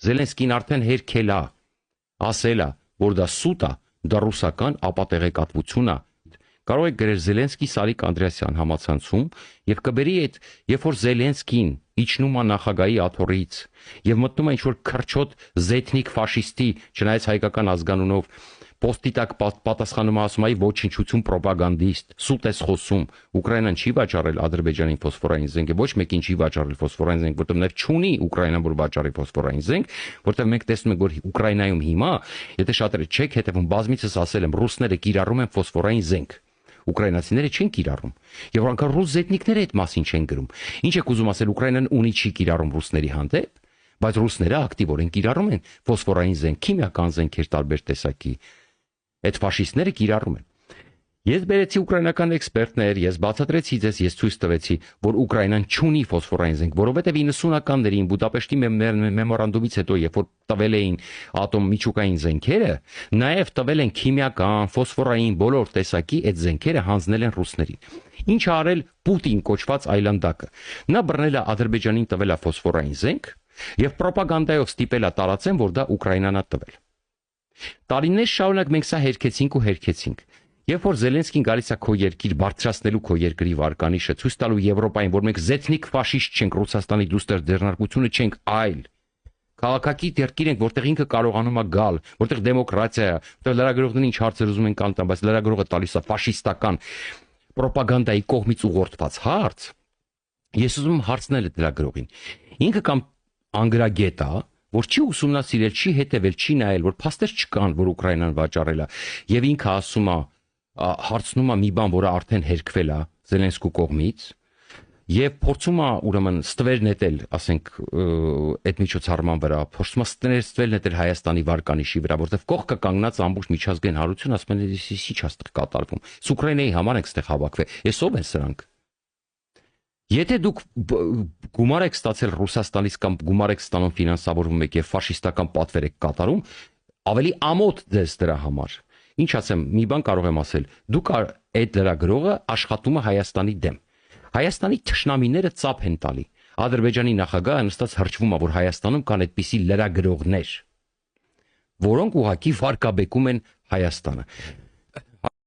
Զելենսկին արդեն հերքել է, ասել է, որ դա սուտ է, դա ռուսական ապատեղեկատվություն է։ Կարող եք գրել Զելենսկի Սարիկ Անդրեասյան համացանցում եւ կբերի այդ, երբ որ Զելենսկին իջնում է նախագահի աթոռից եւ մտնում է ինչ-որ քրչոտ զեթնիկ ֆաշիստի, չնայած հայկական ազգանունով, պոստի տակ պատասխանում է, ասում է ոչնչություն պրոպագանդիստ, սուտ ես խոսում, Ուկրաինան չի վաճառել Ադրբեջանին ֆոսֆորային զենք, ոչ մեկին չի վաճառել ֆոսֆորային զենք, որտեղ ներ չունի Ուկրաինան, որ վաճառի ֆոսֆորային զենք, որտեղ մենք տեսնում ենք, որ Ուկրաինայում հիմա, եթե շատերը չեք հետևում, բազմիցս ասել եմ, ռուսները կիրառում են ֆոսֆորային զենք։ Ուկրաինացիները չեն կիրառում։ Եվ անգամ ռուս զեթնիկները այդ մասին չեն գրում։ Ինչ եք ուզում ասել, Ուկրաինան ունի չի կիրառում ռուսների հանդեպ, բայց ռուսները ակտիվորեն կիրառում են ֆոսֆորային զենք, քիմիական զենքեր տարբեր տեսակի։ Այդ ֆաշիստները կիրառում են։ Ես բերեցի ուկրաինական էքսպերտներ, ես բացատրեցի ձեզ, ես ցույց տվեցի, որ Ուկրաինան չունի ֆոսֆորային զենք, որովհետև 90-ականներին Բուդապեշտի մեմորանդումից հետո, երբ որ տվել էին ատոմ միջուկային զենքերը, նաև տվել են քիմիական, ֆոսֆորային բոլոր տեսակի այդ զենքերը հանձնել են ռուսներին։ Ինչ ա արել Պուտին կոչված այլանդակը։ Նա բռնել է Ադրբեջանին տվել է ֆոսֆորային զենք եւ ռոպագանդայով ստիպել է տարածեն, որ դա Ուկրաինան է տվել։ Տարիներ շարունակ մենք սա հերքեցինք ու հերքեցինք։ Երբ որ Զելենսկին գալիս է քո երկիր բարձրացնելու քո երկրի վարկանիշը, ցույց տալու Եվրոպային, որ մենք զեթնիկ ֆաշիստ չենք, Ռուսաստանի դուստր ձեռնարկությունը չենք, այլ քաղաքակիրթ երկիր ենք, որտեղ ինքը կարողանում է գալ, որտեղ դեմոկրատիա է, որտեղ լրագրողներն ինչ հարցեր ուզում են կանտան, բայց լրագրողը տալիս է ֆաշիստական պրոպագանդայի կողմից ուղղորդված հարց։ Ես ուզում եմ հարցնել այդ լրագրողին։ Ինքը կամ անգրագետ է, որ չի ուսումնասիրել, չի հետևել, չի նայել, որ փաստեր չկան, որ Ուկրաինան վաճառել է, եւ ինքը ասում է, հարցնում է մի բան, որը արդեն հերքվել է Զելենսկու կողմից, եւ փորձում է ուրեմն ստվեր նետել, ասենք, այդ միջոցառման վրա, փորձում է ստվեր նետել Հայաստանի վարկանիշի վրա, որտեղ կողքը կանգնած ամբողջ միջազգային հանրություն ասում են, ի՞նչ է ստեղ կատարվում։ Ուկրաինայի համար ենք ստեղ հավաքվել։ Ես ով են սրանք։ Եթե դուք գումար եք ստացել Ռուսաստանից կամ գումար եք ստանում ֆինանսավորվում եք եւ ֆաշիստական պատվեր եք կատարում, ավելի ամոթ ձեզ դրա համար։ Ինչ ասեմ, մի բան կարող եմ ասել, դուք այդ լրագրողը աշխատում է Հայաստանի դեմ։ Հայաստանի թշնամիները ծափ են տալի։ Ադրբեջանի նախագահը նստած հրճվում է, որ Հայաստանում կան այդպիսի լրագրողներ, որոնք ուղղակի վարկաբեկում են Հայաստանը։